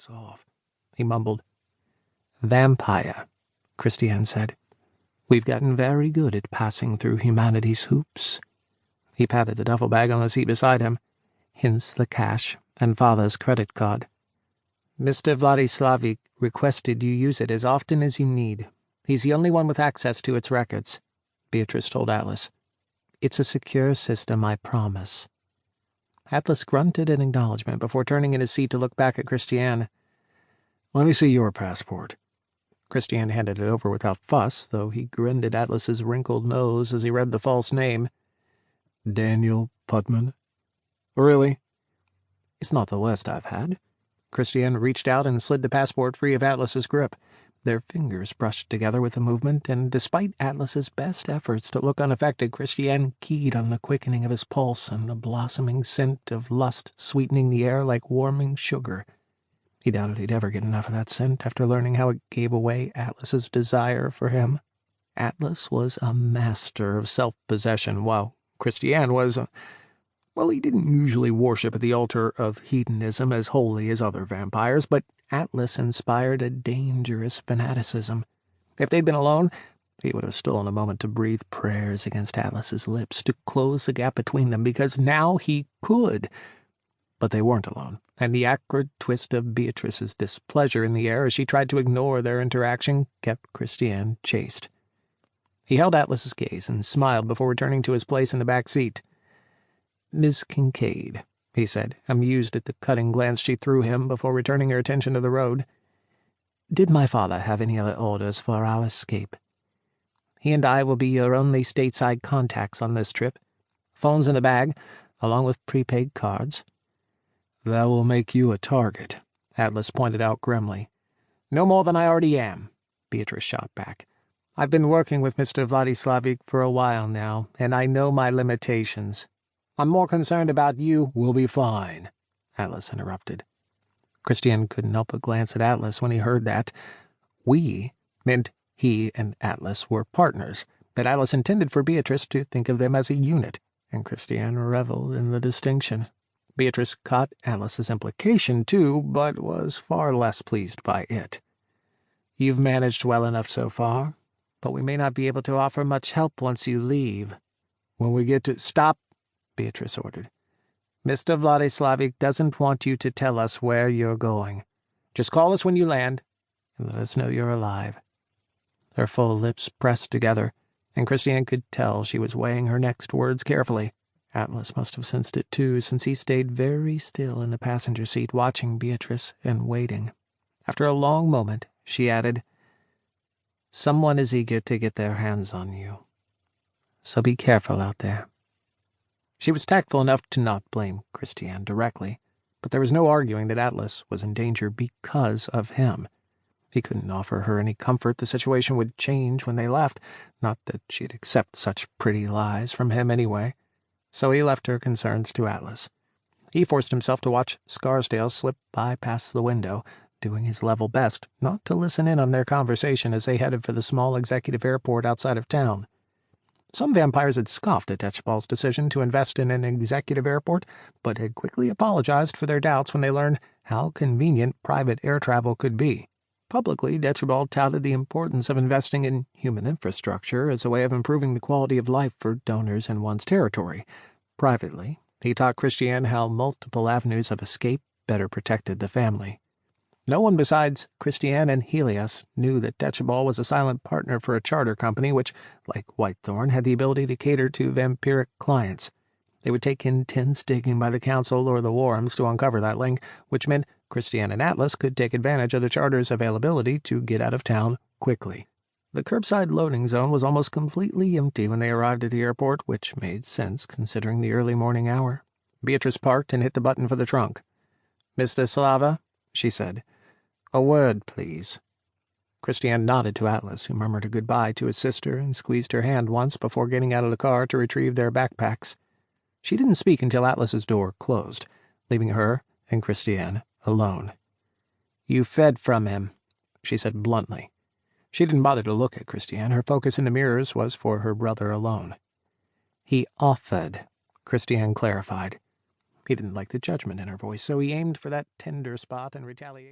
was off. He mumbled. "Vampire," Cristian said. "We've gotten very good at passing through humanity's hoops." He patted the duffel bag on the seat beside him. "Hence the cash and father's credit card. Mr. Vladislavic requested you use it as often as you need. He's the only one with access to its records," Beatrice told Atlas. "It's a secure system, I promise." Atlas grunted in acknowledgement before turning in his seat to look back at Cristian. "Let me see your passport." Cristian handed it over without fuss, though he grinned at Atlas's wrinkled nose as he read the false name. "Daniel Putman." "Really?" "It's not the worst I've had." Cristian reached out and slid the passport free of Atlas's grip. Their fingers brushed together with the movement, and despite Atlas's best efforts to look unaffected, Cristian keyed on the quickening of his pulse and the blossoming scent of lust sweetening the air like warming sugar. He doubted he'd ever get enough of that scent after learning how it gave away Atlas's desire for him. Atlas was a master of self-possession, while Cristian was well, he didn't usually worship at the altar of hedonism as wholly as other vampires, but Atlas inspired a dangerous fanaticism. If they'd been alone, he would have stolen a moment to breathe prayers against Atlas's lips, to close the gap between them, because now he could. But they weren't alone, and the acrid twist of Beatrice's displeasure in the air as she tried to ignore their interaction kept Cristian chaste. He held Atlas's gaze and smiled before returning to his place in the back seat. "Miss Kinkaid," he said, amused at the cutting glance she threw him before returning her attention to the road. "Did my father have any other orders for our escape? He and I will be your only stateside contacts on this trip. Phone's in the bag, along with prepaid cards." "That will make you a target," Atlas pointed out grimly. "No more than I already am," Beatrice shot back. "I've been working with Mr. Vladislavic for a while now, and I know my limitations. I'm more concerned about you." "We'll be fine," Atlas interrupted. Cristian couldn't help but glance at Atlas when he heard that. "We" meant he and Atlas were partners, that Atlas intended for Beatrice to think of them as a unit, and Cristian reveled in the distinction. Beatrice caught Atlas's implication, too, but was far less pleased by it. "You've managed well enough so far, but we may not be able to offer much help once you leave." "When we get to—" "Stop," Beatrice ordered. "Mr. Vladislavic doesn't want you to tell us where you're going. Just call us when you land, and let us know you're alive." Her full lips pressed together, and Cristian could tell she was weighing her next words carefully. Atlas must have sensed it too, since he stayed very still in the passenger seat watching Beatrice and waiting. After a long moment, she added, "Someone is eager to get their hands on you. So be careful out there." She was tactful enough to not blame Cristian directly, but there was no arguing that Atlas was in danger because of him. He couldn't offer her any comfort the situation would change when they left, not that she'd accept such pretty lies from him anyway. So he left her concerns to Atlas. He forced himself to watch Scarsdale slip by past the window, doing his level best not to listen in on their conversation as they headed for the small executive airport outside of town. Some vampires had scoffed at Dechbald's decision to invest in an executive airport, but had quickly apologized for their doubts when they learned how convenient private air travel could be. Publicly, Dechbald touted the importance of investing in human infrastructure as a way of improving the quality of life for donors in one's territory. Privately, he taught Cristian how multiple avenues of escape better protected the family. No one besides Cristian and Helios knew that Dechbald was a silent partner for a charter company which, like Whitethorn, had the ability to cater to vampiric clients. They would take intense digging by the Council or the Warrens to uncover that link, which meant Cristian and Atlas could take advantage of the charter's availability to get out of town quickly. The curbside loading zone was almost completely empty when they arrived at the airport, which made sense considering the early morning hour. Beatrice parked and hit the button for the trunk. "Mr. Slava," she said. "A word, please." Cristian nodded to Atlas, who murmured a goodbye to his sister and squeezed her hand once before getting out of the car to retrieve their backpacks. She didn't speak until Atlas's door closed, leaving her and Cristian alone. "You fed from him," she said bluntly. She didn't bother to look at Cristian. Her focus in the mirrors was for her brother alone. "He offered," Cristian clarified. He didn't like the judgment in her voice, so he aimed for that tender spot in retaliation.